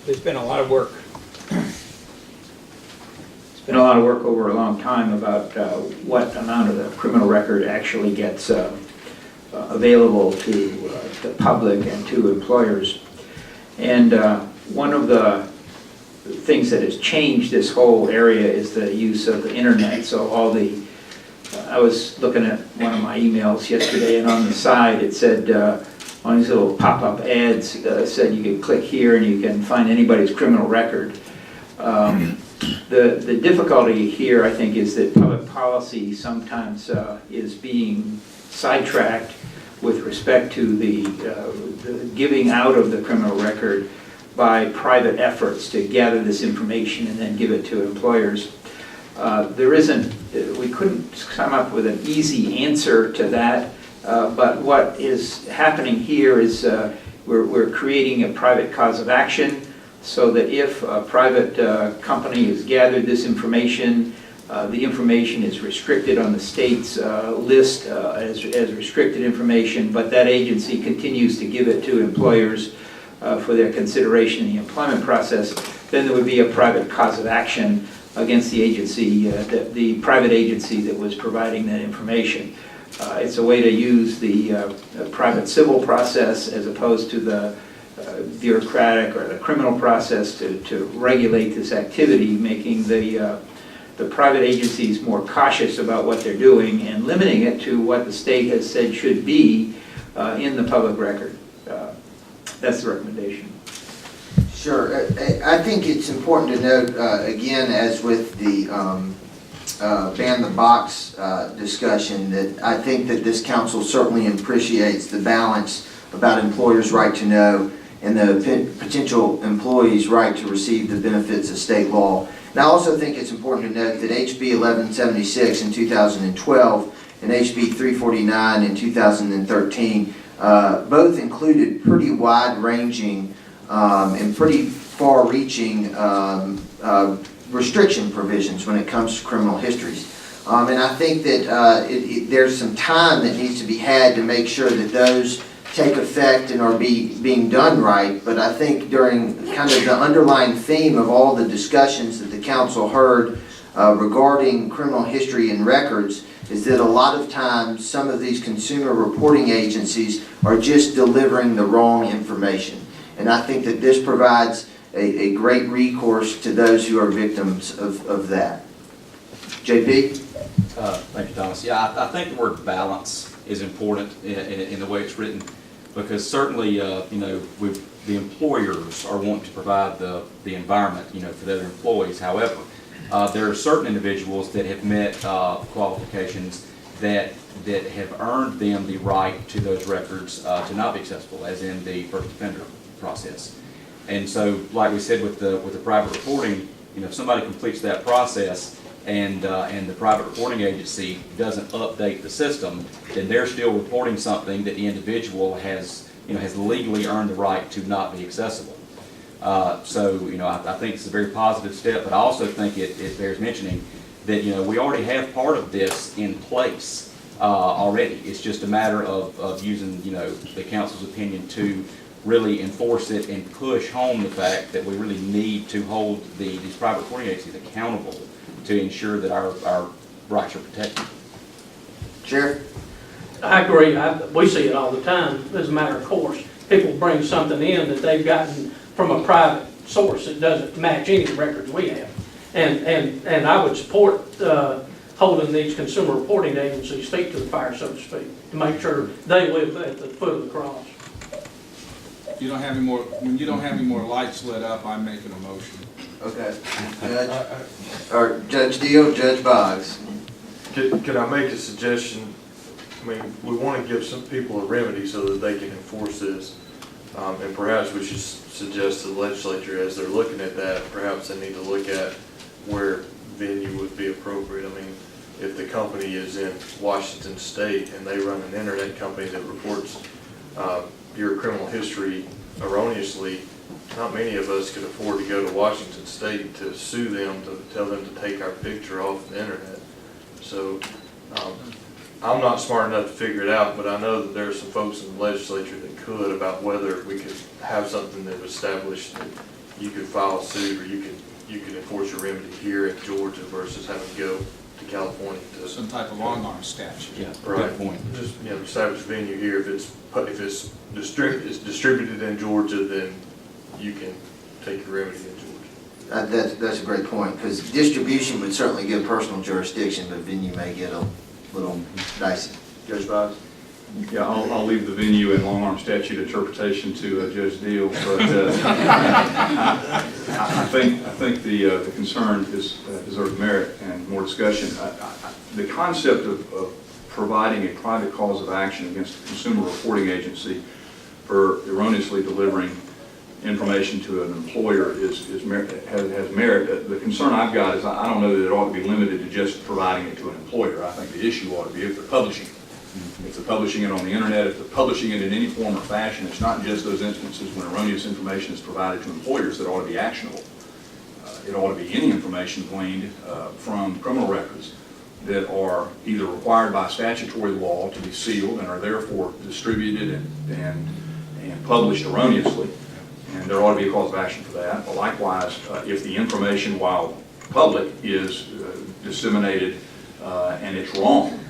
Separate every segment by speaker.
Speaker 1: There's been a lot of work.
Speaker 2: It's been a lot of work over a long time about what amount of the criminal record actually gets available to the public and to employers. And one of the things that has changed this whole area is the use of the internet. So all the, I was looking at one of my emails yesterday, and on the side it said, on these little pop-up ads, said you can click here and you can find anybody's criminal record. The difficulty here, I think, is that public policy sometimes is being sidetracked with respect to the giving out of the criminal record by private efforts to gather this information and then give it to employers. We couldn't come up with an easy answer to that, but what is happening here is we're creating a private cause of action, so that if a private company has gathered this information, the information is restricted on the state's list as restricted information, but that agency continues to give it to employers for their consideration in the employment process, then there would be a private cause of action against the agency, the private agency that was providing that information. It's a way to use the private civil process as opposed to the bureaucratic or the criminal process to regulate this activity, making the private agencies more cautious about what they're doing and limiting it to what the state has said should be in the public record. That's the recommendation.
Speaker 3: Sure. I think it's important to note, again, as with the ban the box discussion, that I think that this council certainly appreciates the balance about employers' right to know and the potential employees' right to receive the benefits of state law. And I also think it's important to note that HB 1176 in 2012 and HB 349 in 2013 both included pretty wide-ranging and pretty far-reaching restriction provisions when it comes to criminal histories. And I think that there's some time that needs to be had to make sure that those take effect and are being done right. But I think during kind of the underlying theme of all the discussions that the council heard regarding criminal history and records is that a lot of times some of these consumer reporting agencies are just delivering the wrong information. And I think that this provides a great recourse to those who are victims of that. JP?
Speaker 4: Thank you, Thomas. Yeah, I think the word balance is important in the way it's written, because certainly, the employers are wanting to provide the environment, for their employees. However, there are certain individuals that have met qualifications that have earned them the right to those records to not be accessible, as in the first offender process. And so, like we said with the private reporting, if somebody completes that process and the private reporting agency doesn't update the system, then they're still reporting something that the individual has legally earned the right to not be accessible. So I think it's a very positive step, but I also think it bears mentioning that we already have part of this in place already. It's just a matter of using the council's opinion to really enforce it and push home the fact that we really need to hold these private reporting agencies accountable to ensure that our rights are protected.
Speaker 3: Sheriff?
Speaker 5: I agree. We see it all the time as a matter of course. People bring something in that they've gotten from a private source that doesn't match any of the records we have. And I would support holding these consumer reporting agencies feet to the fire, so to speak, to make sure they live at the foot of the cross.
Speaker 6: You don't have any more. When you don't have any more lights lit up, I'm making a motion.
Speaker 3: Okay. Or Judge Deal, Judge Boggs.
Speaker 7: Could I make a suggestion? I mean, we want to give some people a remedy so that they can enforce this. And perhaps we should suggest to the legislature, as they're looking at that, perhaps they need to look at where venue would be appropriate. I mean, if the company is in Washington State and they run an internet company that reports your criminal history erroneously, not many of us could afford to go to Washington State to sue them, to tell them to take our picture off the internet. So I'm not smart enough to figure it out, but I know that there are some folks in the legislature that could about whether we could have something that established that you could file a suit or you could enforce your remedy here in Georgia versus having to go to California to.
Speaker 6: Some type of long-arm statute.
Speaker 4: Yeah,
Speaker 7: Right.
Speaker 4: good point.
Speaker 7: Just, establish venue here. If it's distributed in Georgia, then you can take your remedy in Georgia.
Speaker 3: That's a great point, because distribution would certainly give personal jurisdiction, but venue may get a little dicey.
Speaker 7: Judge Boggs?
Speaker 8: Yeah, I'll leave the venue and long-arm statute interpretation to Judge Deal, but I think the concern deserves merit and more discussion. The concept of providing a private cause of action against a consumer reporting agency for erroneously delivering information to an employer has merit. The concern I've got is I don't know that it ought to be limited to just providing it to an employer. I think the issue ought to be if they're publishing it. If they're publishing it on the internet, if they're publishing it in any form or fashion, it's not just those instances when erroneous information is provided to employers that ought to be actionable. It ought to be any information gleaned from criminal records that are either required by statutory law to be sealed and are therefore distributed and published erroneously. And there ought to be a cause of action for that. But likewise, if the information, while public, is disseminated and it's wrong,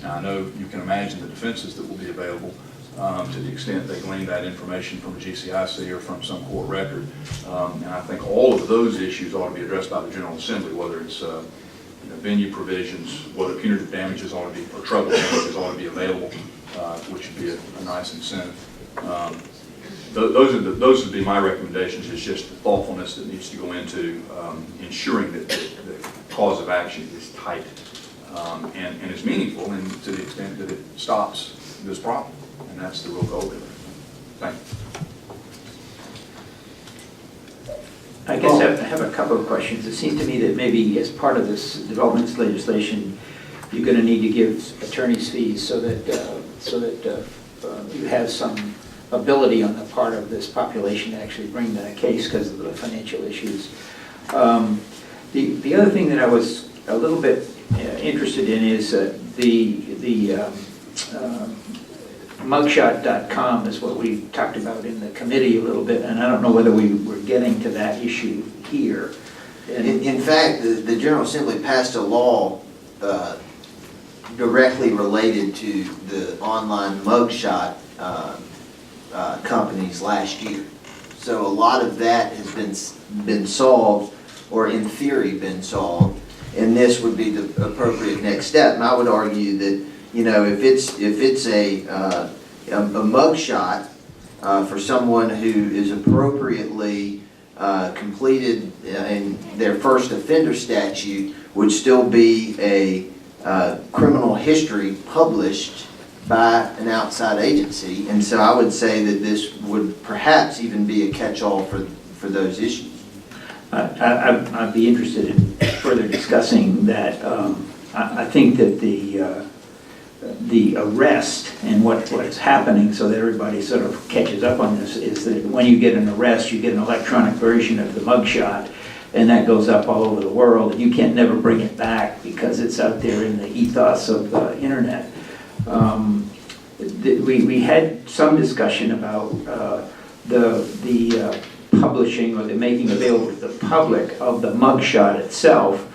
Speaker 8: now, I know you can imagine the defenses that will be available to the extent they glean that information from a GCIC or from some court record. And I think all of those issues ought to be addressed by the General Assembly, whether it's venue provisions, whether punitive damages ought to be, or trouble damages ought to be available, which would be a nice incentive. Those would be my recommendations. It's just the thoughtfulness that needs to go into ensuring that the cause of action is tight. And is meaningful and to the extent that it stops this problem. And that's the real goal of it. Thank you.
Speaker 2: I guess I have a couple of questions. It seems to me that maybe as part of this development legislation, you're going to need to give attorneys fees so that you have some ability on the part of this population to actually bring that case because of the financial issues. The other thing that I was a little bit interested in is the mugshot.com is what we talked about in the committee a little bit, and I don't know whether we were getting to that issue here.
Speaker 3: In fact, the General Assembly passed a law directly related to the online mugshot companies last year. So a lot of that has been solved, or in theory been solved, and this would be the appropriate next step. And I would argue that, if it's a mugshot for someone who is appropriately completed in their first offender statute, would still be a criminal history published by an outside agency. And so I would say that this would perhaps even be a catch-all for those issues.
Speaker 2: I'd be interested in further discussing that. I think that the arrest and what is happening, so that everybody sort of catches up on this, is that when you get an arrest, you get an electronic version of the mugshot, and that goes up all over the world, and you can't never bring it back because it's out there in the ethos of the internet. We had some discussion about the publishing or the making available to the public of the mugshot itself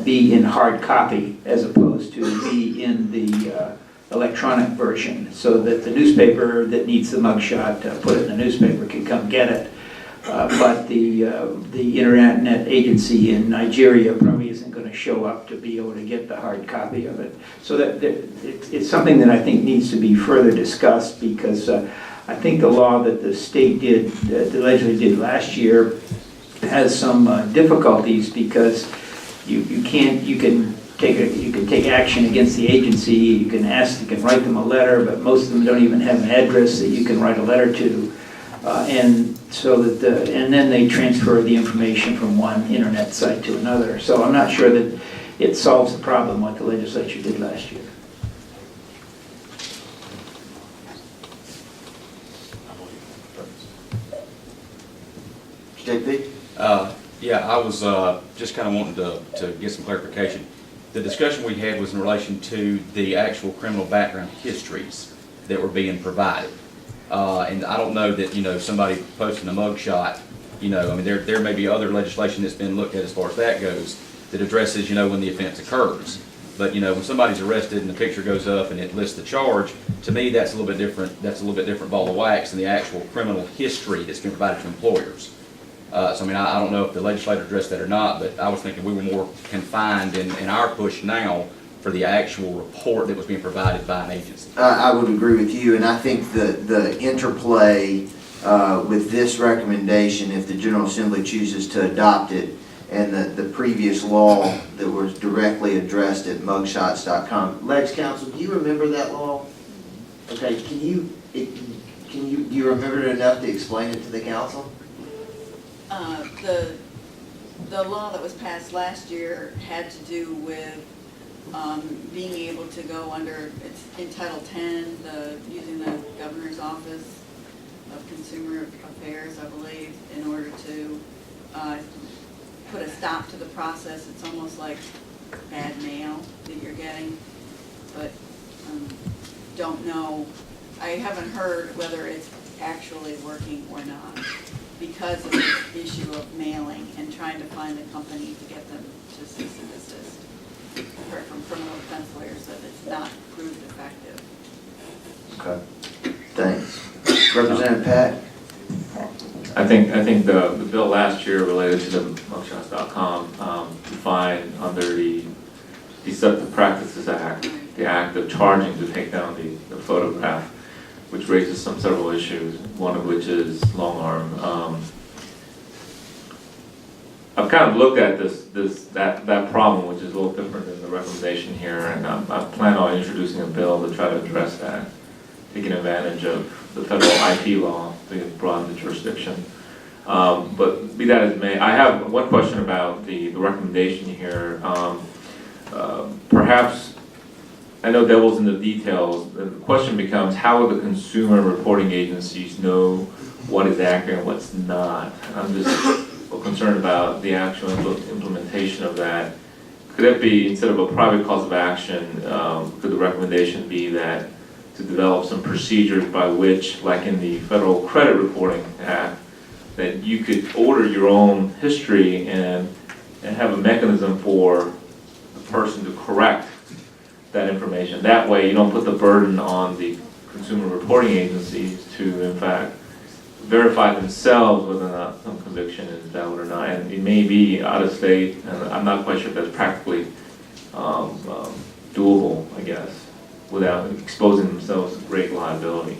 Speaker 2: be in hard copy as opposed to be in the electronic version, so that the newspaper that needs the mugshot put it in the newspaper can come get it. But the internet agency in Nigeria probably isn't going to show up to be able to get the hard copy of it. So that it's something that I think needs to be further discussed, because I think the law that the state did, the legislature did last year, has some difficulties, because you can take action against the agency. You can write them a letter, but most of them don't even have an address that you can write a letter to, and then they transfer the information from one internet site to another. So I'm not sure that it solves the problem what the legislature did last year.
Speaker 3: JP?
Speaker 4: Yeah, I was just kind of wanting to get some clarification. The discussion we had was in relation to the actual criminal background histories that were being provided. And I don't know that, somebody posting a mugshot, I mean, there may be other legislation that's been looked at as far as that goes that addresses, when the offense occurs. But, when somebody's arrested and the picture goes up and it lists the charge, to me, that's a little bit different. That's a little bit different ball of wax than the actual criminal history that's been provided to employers. So, I mean, I don't know if the legislator addressed that or not, but I was thinking we were more confined in our push now for the actual report that was being provided by an agency.
Speaker 3: I would agree with you, and I think the interplay with this recommendation, if the General Assembly chooses to adopt it, and the previous law that was directly addressed at mugshots.com. Legs Counsel, do you remember that law? Okay, do you remember it enough to explain it to the council?
Speaker 9: The law that was passed last year had to do with being able to go under, it's in Title 10, using the Governor's Office of Consumer Affairs, I believe, in order to put a stop to the process. It's almost like bad mail that you're getting, but don't know. I haven't heard whether it's actually working or not because of this issue of mailing and trying to find the company to get them to cease and desist. I've heard from criminal defense lawyers that it's not proved effective.
Speaker 3: Okay, thanks. Representative Pat?
Speaker 10: I think the bill last year related to the mugshots.com defined under the Deceptive Practices Act, the act of charging to take down the photograph, which raises several issues, one of which is long arm. I've kind of looked at that problem, which is a little different than the recommendation here, and I plan on introducing a bill to try to address that, taking advantage of the federal IP law to broaden the jurisdiction. But be that as it may, I have one question about the recommendation here. Perhaps, I know devil's in the details. The question becomes, how will the consumer reporting agencies know what is accurate and what's not? I'm just concerned about the actual implementation of that. Could it be, instead of a private cause of action, could the recommendation be that to develop some procedures by which, like in the Federal Credit Reporting Act, that you could order your own history and have a mechanism for the person to correct that information. That way you don't put the burden on the consumer reporting agencies to, in fact, verify themselves whether or not some conviction is valid or not. And it may be out of state, and I'm not quite sure if that's practically doable, I guess, without exposing themselves to great liability.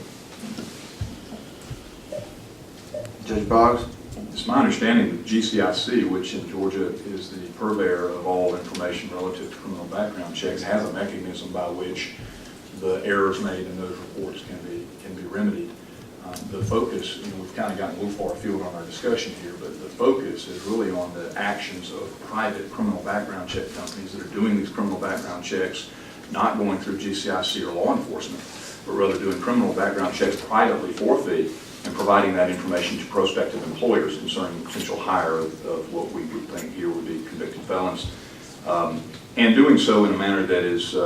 Speaker 3: Judge Boggs?
Speaker 8: It's my understanding that GCIC, which in Georgia is the purveyor of all information relative to criminal background checks, has a mechanism by which the errors made in those reports can be remedied. The focus, we've kind of gotten a little far afield on our discussion here, but the focus is really on the actions of private criminal background check companies that are doing these criminal background checks, not going through GCIC or law enforcement, but rather doing criminal background checks privately for fee and providing that information to prospective employers concerning potential hire of what we would think here would be convicted felons, and doing so in a manner that is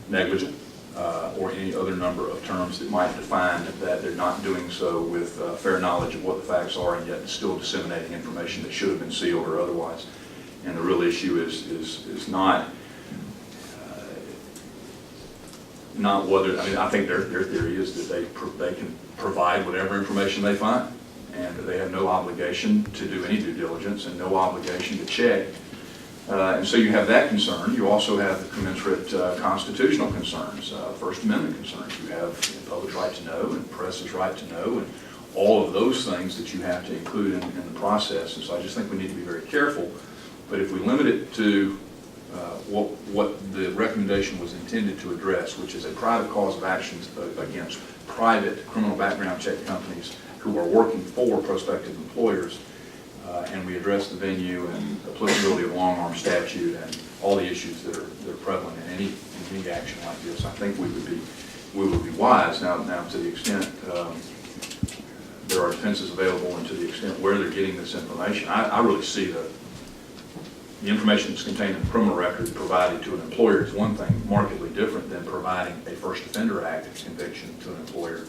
Speaker 8: negligent, or any other number of terms that might define that they're not doing so with fair knowledge of what the facts are, and yet still disseminating information that should have been sealed or otherwise. And the real issue is not whether, I mean, I think their theory is that they can provide whatever information they find, and they have no obligation to do any due diligence and no obligation to check. And so you have that concern. You also have the commensurate constitutional concerns, First Amendment concerns. You have the public's right to know and press's right to know, and all of those things that you have to include in the process. And so I just think we need to be very careful. But if we limit it to what the recommendation was intended to address, which is a private cause of action against private criminal background check companies who are working for prospective employers, and we address the venue and applicability of long-arm statute and all the issues that are prevalent in any action like this, I think we would be wise. Now to the extent there are defenses available, and to the extent where they're getting this information, I really see the information that's contained in the criminal record provided to an employer is one thing, markedly different than providing a First Offender Act conviction to an employer.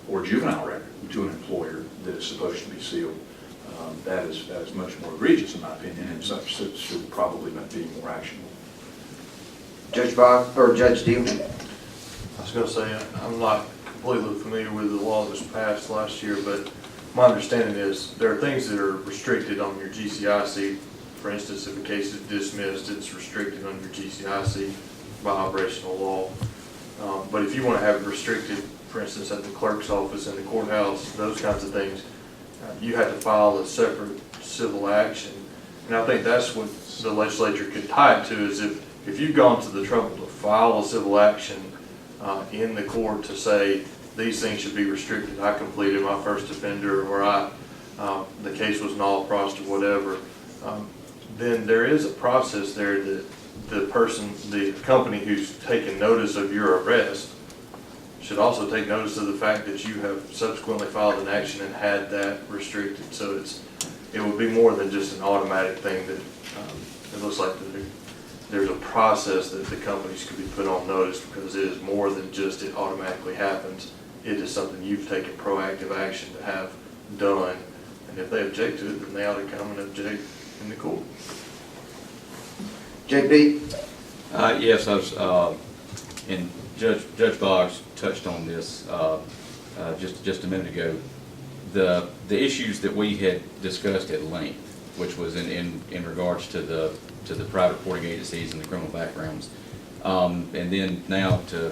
Speaker 8: or juvenile record to an employer that is supposed to be sealed, that is much more egregious in my opinion, and such should probably be more actionable.
Speaker 3: Judge Bob, or Judge Deal?
Speaker 7: I was gonna say, I'm not completely familiar with the law that was passed last year, but my understanding is there are things that are restricted on your GCIC. For instance, if a case is dismissed, it's restricted on your GCIC by operational law. But if you want to have it restricted, for instance, at the clerk's office and the courthouse, those kinds of things, you have to file a separate civil action. And I think that's what the legislature could tie it to, is if you've gone to the trouble to file a civil action in the court to say these things should be restricted, I completed my first offender, or the case was null prost or whatever, then there is a process there that the company who's taken notice of your arrest should also take notice of the fact that you have subsequently filed an action and had that restricted. So it would be more than just an automatic thing that it looks like there's a process that the companies could be put on notice, because it is more than just it automatically happens. It is something you've taken proactive action to have done. And if they object to it, then they ought to come and object in the court.
Speaker 3: JP?
Speaker 4: Yes, I was, and Judge Boggs touched on this just a minute ago. The issues that we had discussed at length, which was in regards to the private reporting agencies and the criminal backgrounds, and then now to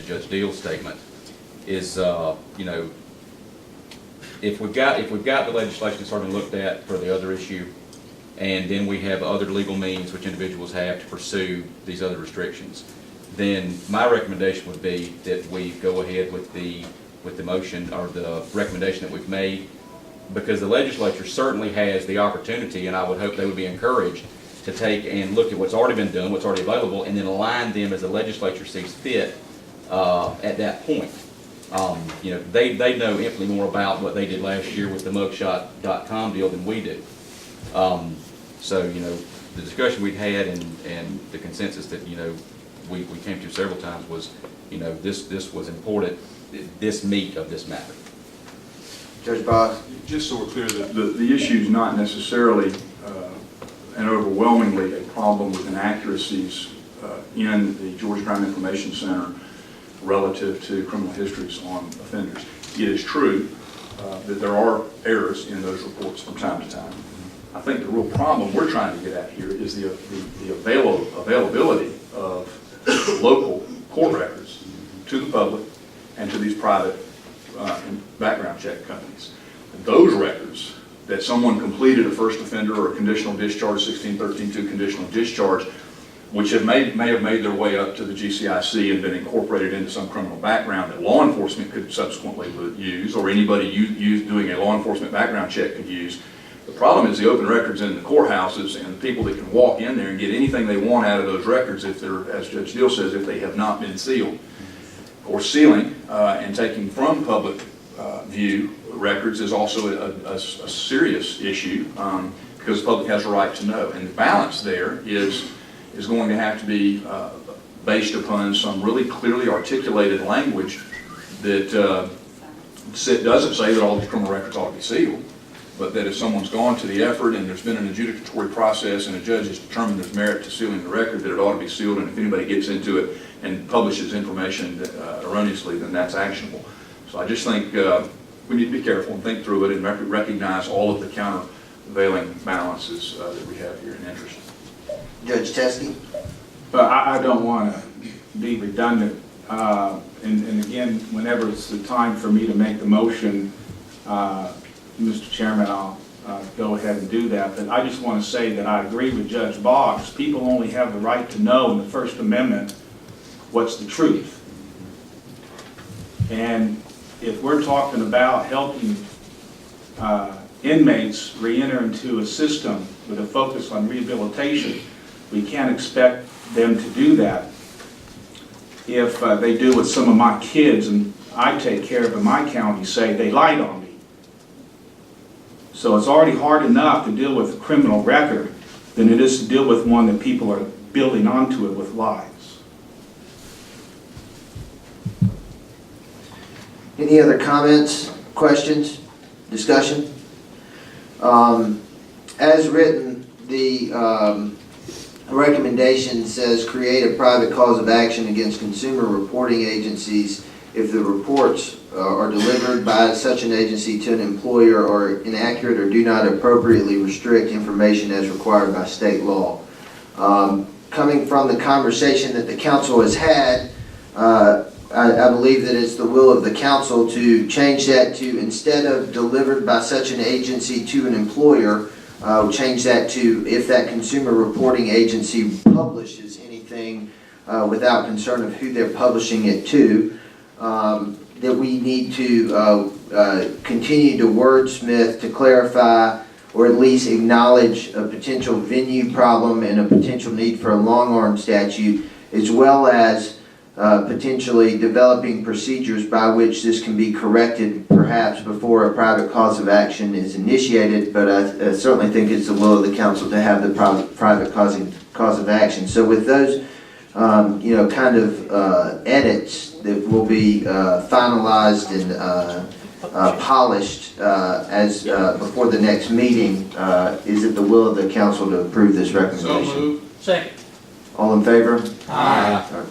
Speaker 4: Judge Deal's statement, is if we've got the legislation sort of looked at for the other issue, and then we have other legal means which individuals have to pursue these other restrictions, then my recommendation would be that we go ahead with the motion or the recommendation that we've made, because the legislature certainly has the opportunity, and I would hope they would be encouraged to take and look at what's already been done, what's already available, and then align them as the legislature sees fit at that point. They know infinitely more about what they did last year with the mugshot.com deal than we do. So, the discussion we'd had and the consensus that, we came to several times was, this was important, this meat of this matter.
Speaker 3: Judge Boggs?
Speaker 8: Just so we're clear, the issue is not necessarily and overwhelmingly a problem with inaccuracies in the Georgia Crime Information Center relative to criminal histories on offenders. It is true that there are errors in those reports from time to time. I think the real problem we're trying to get at here is the availability of local court records to the public and to these private background check companies. Those records that someone completed a first offender or a conditional discharge, 1613-2 conditional discharge, which may have made their way up to the GCIC and been incorporated into some criminal background that law enforcement could subsequently use, or anybody doing a law enforcement background check could use. The problem is the open records in the courthouses and the people that can walk in there and get anything they want out of those records if they're, as Judge Deal says, if they have not been sealed. Or sealing and taking from public view records is also a serious issue because the public has a right to know. And the balance there is going to have to be based upon some really clearly articulated language that doesn't say that all these criminal records ought to be sealed, but that if someone's gone to the effort and there's been an adjudicatory process and a judge has determined there's merit to sealing the record, that it ought to be sealed, and if anybody gets into it and publishes information erroneously, then that's actionable. So I just think we need to be careful and think through it and recognize all of the countervailing balances that we have here in interest.
Speaker 3: Judge Teskey?
Speaker 6: I don't want to be redundant. And again, whenever it's the time for me to make the motion, Mr. Chairman, I'll go ahead and do that. But I just want to say that I agree with Judge Boggs. People only have the right to know in the First Amendment what's the truth. And if we're talking about helping inmates re-enter into a system with a focus on rehabilitation, we can't expect them to do that if they do what some of my kids and I take care of in my county say they lied on me. So it's already hard enough to deal with a criminal record than it is to deal with one that people are building onto it with lies.
Speaker 3: Any other comments, questions, discussion? As written, the recommendation says create a private cause of action against consumer reporting agencies if the reports are delivered by such an agency to an employer are inaccurate or do not appropriately restrict information as required by state law. Coming from the conversation that the council has had, I believe that it's the will of the council to change that to, instead of delivered by such an agency to an employer, change that to if that consumer reporting agency publishes anything without concern of who they're publishing it to. That we need to continue to wordsmith to clarify or at least acknowledge a potential venue problem and a potential need for a long-arm statute, as well as potentially developing procedures by which this can be corrected perhaps before a private cause of action is initiated, but I certainly think it's the will of the council to have the private cause of action. So with those kind of edits that will be finalized and polished as before the next meeting, is it the will of the council to approve this recommendation?
Speaker 5: Second.
Speaker 3: All in favor?
Speaker 5: Aye.